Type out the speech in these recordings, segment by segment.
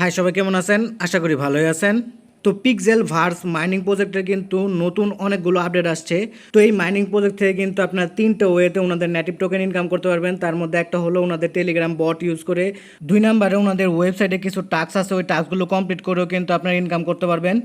High, সবাই কেমন আছেন? আশা করি ভালোই আছেন। তো পিক্সেল ভার্স মাইনিং প্রজেক্টের কিন্তু নতুন অনেকগুলো আপডেট আসছে। তো এই মাইনিং প্রজেক্ট থেকে কিন্তু আপনার 3টে ওয়েতে ওনাদের নেটিভ টোকেন ইনকাম করতে পারবেন। তার মধ্যে একটা হলো ওনাদের টেলিগ্রাম বট ইউজ করে, 2 নম্বরে ওনাদের ওয়েবসাইটে কিছু টাস্ক আছে, ওই টাস্কগুলো কমপ্লিট করেও কিন্তু আপনারা ইনকাম করতে পারবেন।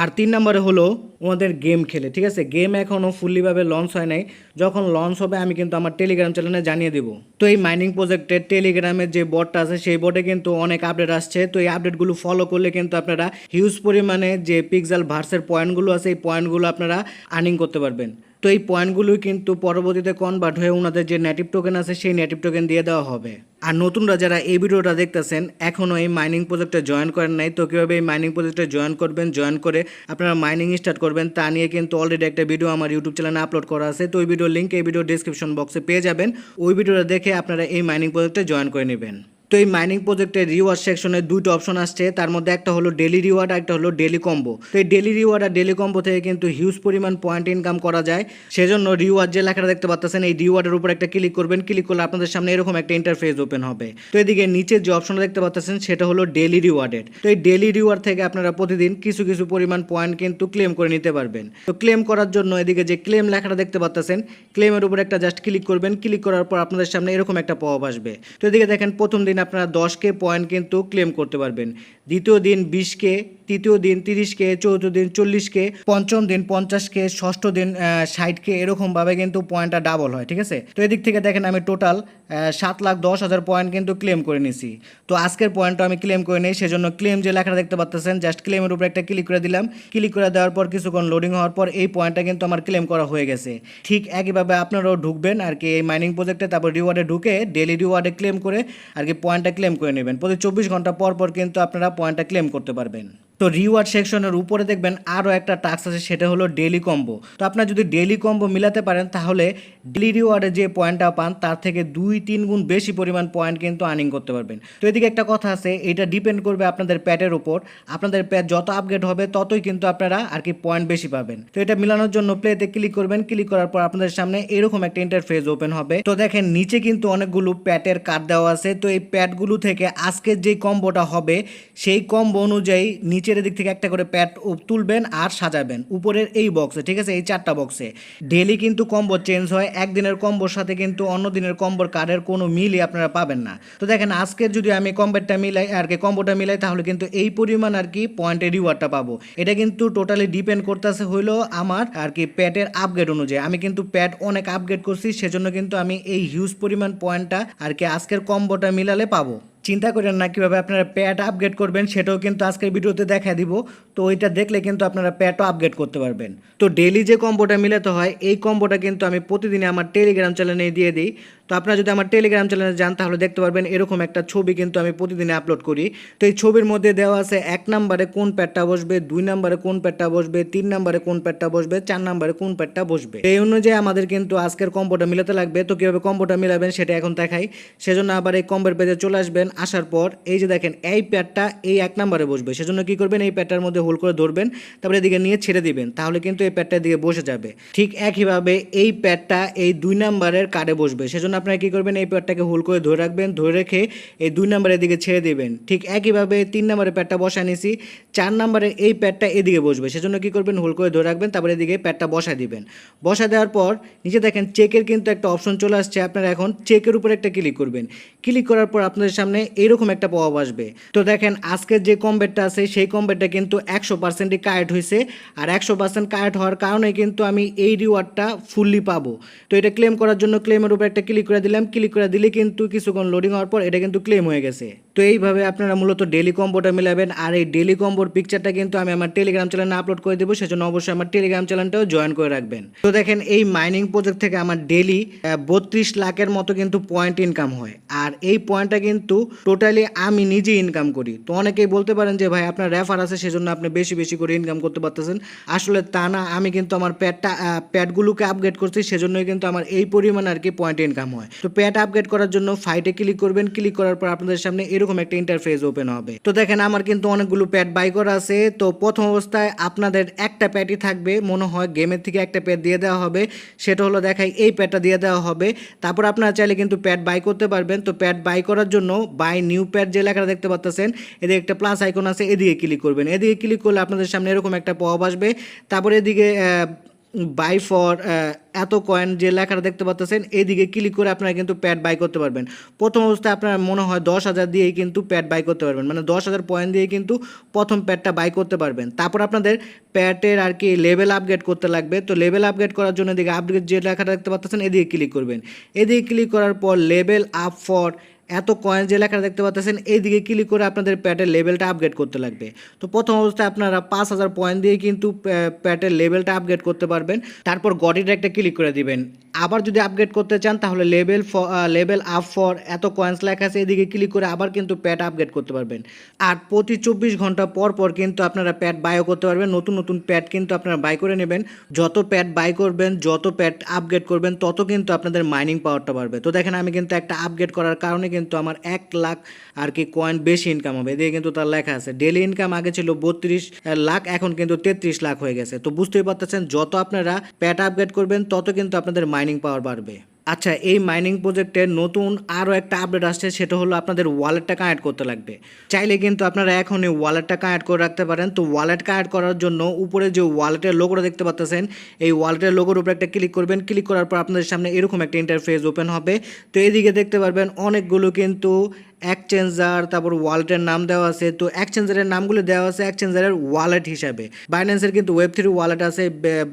আর 3 নম্বরে হলো ওনাদের গেম খেলে, ঠিক আছে? গেম এখনও ফুললিভাবে লঞ্চ হয় নাই। যখন লঞ্চ হবে আমি কিন্তু আমার টেলিগ্রাম চ্যানেলে জানিয়ে দেবো। তো এই মাইনিং প্রজেক্টের টেলিগ্রামের যে বটটা আছে সেই বটে কিন্তু অনেক আপডেট আসছে। তো এই আপডেটগুলো ফলো করলে কিন্তু আপনারা হিউজ পরিমাণে যে পিক্সেল ভার্সের পয়েন্টগুলো আছে এই পয়েন্টগুলো আপনারা আর্নিং করতে পারবেন। তো এই পয়েন্টগুলোই কিন্তু পরবর্তীতে কনভার্ট হয়ে ওনাদের যে নেটিভ টোকেন আছে সেই নেটিভ টোকেন দিয়ে দেওয়া হবে। আর নতুনরা যারা এই ভিডিওটা দেখতেছেন এখনও এই মাইনিং প্রজেক্টে জয়েন করেন নাই, তো কীভাবে এই মাইনিং প্রজেক্টে জয়েন করবেন, জয়েন করে আপনারা মাইনিং স্টার্ট করবেন তা নিয়ে কিন্তু অলরেডি একটা ভিডিও আমার ইউটিউব চ্যানেলে আপলোড করা আছে। তো ওই ভিডিওর লিঙ্ক এই ভিডিও ডিসক্রিপশন বক্সে পেয়ে যাবেন। ওই ভিডিওটা দেখে আপনারা এই মাইনিং প্রজেক্টে জয়েন করে নেবেন। তো এই মাইনিং প্রজেক্টের রিওয়ার্ড সেকশনে 2টো অপশন আসছে, তার মধ্যে একটা হলো ডেলি রিওয়ার্ড আর একটা হলো ডেলি কম্বো। তো এই ডেলি রিওয়ার্ড আর ডেলি কম্বো থেকে কিন্তু হিউজ পরিমাণ পয়েন্ট ইনকাম করা যায়। সেজন্য রিওয়ার্ড যে লেখাটা দেখতে পাচ্ছেন এই রিওয়ার্ডের উপর একটা ক্লিক করবেন, ক্লিক করলে আপনাদের সামনে এরকম একটা ইন্টারফেস ওপেন হবে। তো এদিকে নিচে যে অপশনটা দেখতে পাচ্ছেন সেটা হলো ডেলি রিওয়ার্ডেড। তো এই ডেলি রিওয়ার্ড থেকে আপনারা প্রতিদিন কিছু কিছু পরিমাণ পয়েন্ট কিন্তু ক্লেম করে নিতে পারবেন। তো ক্লেম করার জন্য এদিকে যে ক্লেম লেখাটা দেখতে পাচ্ছেন ক্লেমের উপর একটা জাস্ট ক্লিক করবেন, ক্লিক করার পর আপনাদের সামনে এরকম একটা পপ আসবে। তো এদিকে দেখেন প্রথম দিন আপনারা 10K পয়েন্ট কিন্তু ক্লেম করতে পারবেন, দ্বিতীয় দিন 20K, তৃতীয় দিন 30K, চতুর্থ দিন 40K, পঞ্চম দিন 50K, ষষ্ঠ দিন 60K, এরকমভাবে কিন্তু পয়েন্টটা ডাবল হয়, ঠিক আছে? তো এদিক থেকে দেখেন আমি টোটাল 7,10,000 পয়েন্ট কিন্তু ক্লেম করে নিছি। তো আজকের পয়েন্টটা আমি ক্লেম করে নিই, সেজন্য ক্লেম যে লেখাটা দেখতে পাচ্ছেন জাস্ট ক্লেমের উপর একটা ক্লিক করে দিলাম, ক্লিক করে দেওয়ার পর কিছুক্ষণ লোডিং হওয়ার পর এই পয়েন্টটা কিন্তু আমার ক্লেম করা হয়ে গেছে। ঠিক একইভাবে আপনারাও ঢুকবেন আর কি এই মাইনিং প্রজেক্টে, তারপর রিওয়ার্ডে ঢুকে ডেলি রিওয়ার্ডে ক্লেম করে আর কি পয়েন্টটা ক্লেম করে নেবেন। প্রতি 24 ঘন্টা পর পর কিন্তু আপনারা পয়েন্টটা ক্লেম করতে পারবেন। তো রিওয়ার্ড সেকশনের উপরে দেখবেন আরও একটা টাস্ক আছে, সেটা হলো ডেলি কম্বো। তো আপনারা যদি ডেলি কম্বো মিলাতে পারেন তাহলে ডেলি রিওয়ার্ডে যে পয়েন্টটা পান তার থেকে 2-3 গুণ বেশি পরিমাণ পয়েন্ট কিন্তু আর্নিং করতে পারবেন। তো এদিকে একটা কথা আছে, এটা ডিপেন্ড করবে আপনাদের প্যাটের উপর। আপনাদের প্যাট যত আপগ্রেড হবে ততই কিন্তু আপনারা আর কি পয়েন্ট বেশি পাবেন। তো এটা মিলানোর জন্য প্লেতে ক্লিক করবেন, ক্লিক করার পর আপনাদের সামনে এরকম একটা ইন্টারফেস ওপেন হবে। তো দেখেন নিচে কিন্তু অনেকগুলো প্যাটের কার্ড দেওয়া আছে। তো এই প্যাটগুলো থেকে আজকের যে কম্বোটা হবে সেই কম্বো অনুযায়ী নিচের দিক থেকে একটা করে প্যাট তুলবেন আর সাজাবেন উপরের এই বক্সে, ঠিক আছে? এই 4টা বক্সে ডেলি কিন্তু কম্বো চেঞ্জ হয়, একদিনের কম্বোর সাথে কিন্তু অন্য দিনের কম্বোর কার্ডের কোনো মিলই আপনারা পাবেন না। তো দেখেন আজকের যদি আমি কম্বোটা মিলাই আর কি কম্বোটা মিলাই তাহলে কিন্তু এই পরিমাণ আর কি পয়েন্টের রিওয়ার্ডটা পাবো। এটা কিন্তু টোটালি ডিপেন্ড করতেছে হইলো আমার আর কি প্যাটের আপগ্রেড অনুযায়ী। আমি কিন্তু প্যাট অনেক আপগ্রেড করছি, সেজন্য কিন্তু আমি এই হিউজ পরিমাণ পয়েন্টটা আর কি আজকের কম্বোটা মিলালে পাবো। চিন্তা করেন না কীভাবে আপনারা প্যাট আপগ্রেড করবেন, সেটাও কিন্তু আজকের ভিডিওতে দেখা দিব। তো ওইটা দেখলে কিন্তু আপনারা প্যাটও আপগ্রেড করতে পারবেন। তো ডেলি যে কম্বোটা মিলাতে হয় এই কম্বোটা কিন্তু আমি প্রতিদিনই আমার টেলিগ্রাম চ্যানেলে দিয়ে দিই। তো আপনারা যদি আমার টেলিগ্রাম চ্যানেলে যান তাহলে দেখতে পারবেন এরকম একটা ছবি কিন্তু আমি প্রতিদিনে আপলোড করি। তো এই ছবির মধ্যে দেওয়া আছে 1 নম্বরে কোন প্যাটটা বসবে, 2 নম্বরে কোন প্যাটটা বসবে, 3 নম্বরে কোন প্যাটটা বসবে, 4 নম্বরে কোন প্যাটটা বসবে। এই অনুযায়ী আমাদের কিন্তু আজকের কম্বোটা মিলাতে লাগবে। তো কীভাবে কম্বোটা মিলাবেন সেটা এখন দেখাই। সেজন্য আবার এই কম্বোর পেজে চলে আসবেন, আসার পর এই যে দেখেন এই প্যাটটা এই 1 নম্বরে বসবে। সেজন্য কি করবেন, এই প্যাটটার মধ্যে হোল্ড করে ধরবেন, তারপরে এদিকে নিয়ে ছেড়ে দিবেন, তাহলে কিন্তু এই প্যাটটা দিকে বসে যাবে। ঠিক একইভাবে এই প্যাটটা এই 2 নম্বরের কার্ডে বসবে। সেজন্য আপনারা কি করবেন, এই প্যাটটাকে হোল্ড করে ধরে রাখবেন, ধরে রেখে এই 2 নম্বরের দিকে ছেড়ে দিবেন। ঠিক একইভাবে 3 নম্বরের প্যাটটা বসায় নিছি, 4 নম্বরের এই প্যাটটা এদিকে বসবে। সেজন্য কি করবেন, হোল্ড করে ধরে রাখবেন, তারপরে এদিকে প্যাটটা বসায় দিবেন। বসা দেওয়ার পর নিচে দেখেন চেকের কিন্তু একটা অপশন চলে আসছে। আপনারা এখন চেকের উপর একটা ক্লিক করবেন, ক্লিক করার পর আপনাদের সামনে এরকম একটা পপ আসবে। তো দেখেন আজকের যে কম্বেটটা আছে সেই কম্বেটটা কিন্তু 100%ই কারেক্ট হয়েছে। আর 100% কারেক্ট হওয়ার কারণে কিন্তু আমি এই রিওয়ার্ডটা ফুললি পাবো। তো এটা ক্লেম করার জন্য ক্লেমের উপর একটা ক্লিক করে দিলাম, ক্লিক করে দিলে কিন্তু কিছুক্ষণ লোডিং হওয়ার পর এটা কিন্তু ক্লেম হয়ে গেছে। তো এইভাবে আপনারা মূলত ডেলি কম্বোটা মিলাবেন। আর এই ডেলি কম্বোর পিকচারটা কিন্তু আমি আমার টেলিগ্রাম চ্যানেলে আপলোড করে দেবো, সেজন্য অবশ্যই আমার টেলিগ্রাম চ্যানেলটাও জয়েন করে রাখবেন। তো দেখেন এই মাইনিং প্রজেক্ট থেকে আমার ডেলি 32 লাখের মতো কিন্তু পয়েন্ট ইনকাম হয়। আর এই পয়েন্টটা কিন্তু টোটালি আমি নিজে ইনকাম করি। তো অনেকেই বলতে পারেন যে ভাই আপনার রেফার আছে সেজন্য আপনি বেশি বেশি করে ইনকাম করতে পারতেছেন। আসলে তা না, আমি কিন্তু আমার প্যাটগুলোকে আপগ্রেড করছি, সেজন্যই কিন্তু আমার এই পরিমাণ আর কি পয়েন্ট ইনকাম হয়। তো প্যাট আপগ্রেড করার জন্য ফাইটে ক্লিক করবেন, ক্লিক করার পর আপনাদের সামনে এরকম একটা ইন্টারফেস ওপেন হবে। তো দেখেন আমার কিন্তু অনেকগুলো প্যাট বাই করা আছে। তো প্রথম অবস্থায় আপনাদের একটা প্যাটই থাকবে, মনে হয় গেমের থেকে একটা প্যাট দিয়ে দেওয়া হবে, সেটা হলো দেখাই এই প্যাটটা দিয়ে দেওয়া হবে। তারপর আপনারা চাইলে কিন্তু প্যাট বাই করতে পারবেন। তো প্যাট বাই করার জন্য বাই নিউ প্যাট যে লেখাটা দেখতে পাচ্ছেন, এদিকে একটা প্লাস আইকন আছে, এদিকে ক্লিক করবেন। এদিকে ক্লিক করলে আপনাদের সামনে এরকম একটা পপ আসবে। তারপরে এদিকে বাই ফর এত কয়েন যে লেখাটা দেখতে পাচ্ছেন, এদিকে ক্লিক করে আপনারা কিন্তু প্যাড বাই করতে পারবেন। প্রথম অবস্থায় আপনারা মনে হয় 10,000 দিয়েই কিন্তু প্যাড বাই করতে পারবেন, মানে 10,000 পয়েন্ট দিয়ে কিন্তু প্রথম প্যাডটা বাই করতে পারবেন। তারপর আপনাদের প্যাডের আর কি লেভেল আপগ্রেড করতে লাগবে। তো লেভেল আপগ্রেড করার জন্য এদিকে আপগ্রেড যে লেখাটা দেখতে পাচ্ছেন, এদিকে ক্লিক করবেন। এদিকে ক্লিক করার পর লেভেল আপ ফর এত কয়েন যে লেখাটা দেখতে পাচ্ছেন, এইদিকে ক্লিক করে আপনাদের প্যাটের লেভেলটা আপগ্রেড করতে লাগবে। তো প্রথম অবস্থায় আপনারা 5,000 পয়েন্ট দিয়ে কিন্তু প্যাটের লেভেলটা আপগ্রেড করতে পারবেন। তারপর গডিটা একটা ক্লিক করে দিবেন। আবার যদি আপগ্রেড করতে চান তাহলে লেভেল আপ ফর এত কয়েন্স লেখা আছে, এদিকে ক্লিক করে আবার কিন্তু প্যাট আপগ্রেড করতে পারবেন। আর প্রতি 24 ঘন্টা পর পর কিন্তু আপনারা প্যাট বাইও করতে পারবেন। নতুন নতুন প্যাট কিন্তু আপনারা বাই করে নেবেন। যত প্যাট বাই করবেন, যত প্যাট আপগ্রেড করবেন, তত কিন্তু আপনাদের মাইনিং পাওয়ারটা বাড়বে। তো দেখেন আমি কিন্তু একটা আপগ্রেড করার কারণে কিন্তু আমার 1 লাখ আর কি কয়েন বেশি ইনকাম হবে। এদিকে কিন্তু তার লেখা আছে ডেলি ইনকাম আগে ছিল 32 লাখ, এখন কিন্তু 33 লাখ হয়ে গেছে। তো বুঝতেই পারতেছেন যত আপনারা প্যাট আপগ্রেড করবেন তত কিন্তু আপনাদের মাইনিং পাওয়ার বাড়বে। আচ্ছা, এই মাইনিং প্রজেক্টের নতুন আরও একটা আপডেট আসছে, সেটা হলো আপনাদের ওয়ালেটটা কানেক্ট করতে লাগবে। চাইলে কিন্তু আপনারা এখনই ওয়ালেটটা কানেক্ট করে রাখতে পারেন। তো ওয়ালেট কানেক্ট করার জন্য উপরে যে ওয়ালেটের লোগোটা দেখতে পাচ্ছেন, এই ওয়ালেটের লোগোর উপরে একটা ক্লিক করবেন। ক্লিক করার পর আপনাদের সামনে এরকম একটা ইন্টারফেস ওপেন হবে। তো এদিকে দেখতে পারবেন অনেকগুলো কিন্তু এক্সচেঞ্জার, তারপর ওয়ালেটের নাম দেওয়া আছে। তো এক্সচেঞ্জারের নামগুলো দেওয়া আছে এক্সচেঞ্জারের ওয়ালেট হিসাবে। বাইন্যান্সের কিন্তু Web3 ওয়ালেট আছে,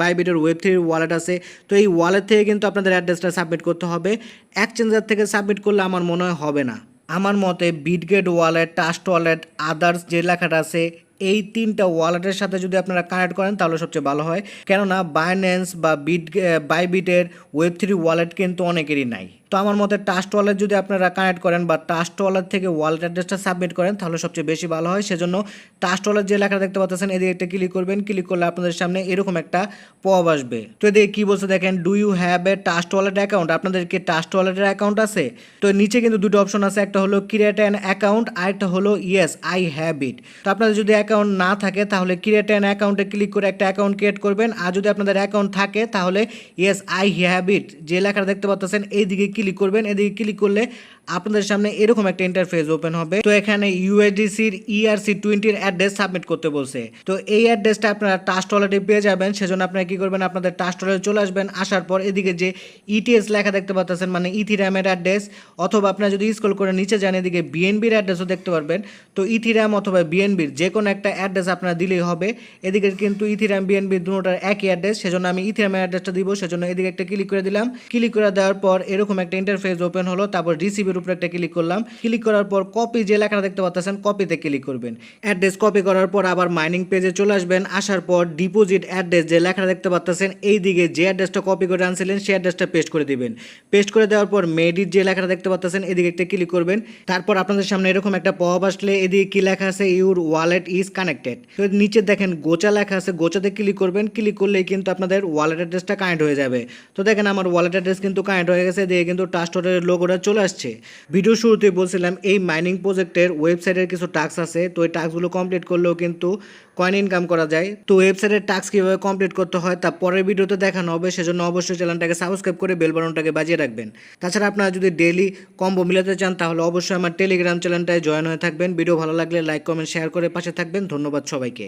বাইবিটের Web3 ওয়ালেট আছে। তো এই ওয়ালেট থেকে কিন্তু আপনাদের অ্যাড্রেসটা সাবমিট করতে হবে। এক্সচেঞ্জার থেকে সাবমিট করলে আমার মনে হয় হবে না। আমার মতে Bitget wallet, trust wallet, others যে লেখাটা আছে, এই 3টা ওয়ালেটের সাথে যদি আপনারা কানেক্ট করেন তাহলে সবচেয়ে ভালো হয়। কেননা বাইন্যান্স বা বাইবিটের Web3 ওয়ালেট কিন্তু অনেকেরই নাই। তো আমার মতে ট্রাস্ট ওয়ালেট যদি আপনারা কানেক্ট করেন বা ট্রাস্ট ওয়ালেট থেকে ওয়ালেট অ্যাড্রেসটা সাবমিট করেন তাহলে সবচেয়ে বেশি ভালো হয়। সেজন্য ট্রাস্ট ওয়ালেট যে লেখা দেখতে পাচ্ছেন, এদিকে একটা ক্লিক করবেন। ক্লিক করলে আপনাদের সামনে এরকম একটা পপ আসবে। তো এদিকে কি বলছে দেখেন, do you have a trust wallet account? আপনাদের কি ট্রাস্ট ওয়ালেটের অ্যাকাউন্ট আছে? তো নিচে কিন্তু দুটো অপশন আছে, একটা হলো ক্রিয়েট অ্যান অ্যাকাউন্ট, আর একটা হলো ইয়েস আই হ্যাভ ইট। তো আপনাদের যদি অ্যাকাউন্ট না থাকে তাহলে ক্রিয়েট অ্যান অ্যাকাউন্টে ক্লিক করে একটা অ্যাকাউন্ট ক্রিয়েট করবেন। আর যদি আপনাদের অ্যাকাউন্ট থাকে তাহলে ইয়েস আই হ্যাভ ইট যে লেখাটা দেখতে পাচ্ছেন, এইদিকে ক্লিক করবেন। এদিকে ক্লিক করলে আপনাদের সামনে এরকম একটা ইন্টারফেস ওপেন হবে। তো এখানে ইউএসডিসির ERC20 অ্যাড্রেস সাবমিট করতে বলছে। তো এই অ্যাড্রেসটা আপনারা ট্রাস্ট ওয়ালেটে পেয়ে যাবেন। সেজন্য আপনারা কি করবেন, আপনাদের ট্রাস্ট ওয়ালেটে চলে আসবেন। আসার পর এদিকে যে ইটিএস লেখা দেখতে পাচ্ছেন, মানে ইথিরামের অ্যাড্রেস, অথবা আপনারা যদি স্ক্রল করে নিচে যান এদিকে বিএনবির অ্যাড্রেসও দেখতে পারবেন। তো ইথিরাম অথবা বিএনবির যে কোনো একটা অ্যাড্রেস আপনারা দিলেই হবে। এদিকে কিন্তু ইথিরাম বিএনবি দুটোটার একই অ্যাড্রেস, সেজন্য আমি ইথিরামের অ্যাড্রেসটা দিব। সেজন্য এদিকে একটা ক্লিক করে দিলাম। ক্লিক করে দেওয়ার পর এরকম একটা ইন্টারফেস ওপেন হলো। তারপর রিসিভের উপরে একটা ক্লিক করলাম। ক্লিক করার পর কপি যে লেখাটা দেখতে পাচ্ছেন, কপিতে ক্লিক করবেন। অ্যাড্রেস কপি করার পর আবার মাইনিং পেজে চলে আসবেন। আসার পর ডিপোজিট অ্যাড্রেস যে লেখাটা দেখতে পাচ্ছেন, এই দিকে যে অ্যাড্রেসটা কপি করে আনছিলেন সেই অ্যাড্রেসটা পেস্ট করে দিবেন। পেস্ট করে দেওয়ার পর মেডিট যে লেখাটা দেখতে পাচ্ছেন, এদিকে একটা ক্লিক করবেন। তারপর আপনাদের সামনে এরকম একটা পপ আসলে এদিকে কি লেখা আছে, ইউর ওয়ালেট ইজ কানেক্টেড। তো নিচে দেখেন গোচা লেখা আছে, গোচাতে ক্লিক করবেন। ক্লিক করলেই কিন্তু আপনাদের ওয়ালেট অ্যাড্রেসটা কানেক্ট হয়ে যাবে। তো দেখেন আমার ওয়ালেট অ্যাড্রেস কিন্তু কানেক্ট হয়ে গেছে, দিয়ে কিন্তু ট্রাস্ট ওয়ালেটের লোগোটা চলে আসছে। ভিডিও শুরুতে বলছিলাম এই মাইনিং প্রজেক্টের ওয়েবসাইটের কিছু টাস্ক আছে। তো এই টাস্কগুলো কমপ্লিট করলেও কিন্তু কয়েন ইনকাম করা যায়। তো ওয়েবসাইটের টাস্ক কীভাবে কমপ্লিট করতে হয় তা পরের ভিডিওতে দেখানো হবে। সেজন্য অবশ্যই চ্যানেলটাকে সাবস্ক্রাইব করে বেল বাটনটাকে বাজিয়ে রাখবেন। তাছাড়া আপনারা যদি ডেইলি কম্বো মিলাতে চান তাহলে অবশ্যই আমার টেলিগ্রাম চ্যানেলটায় জয়েন হয়ে থাকবেন। ভিডিও ভালো লাগলে লাইক, কমেন্ট, শেয়ার করে পাশে থাকবেন। ধন্যবাদ সবাইকে।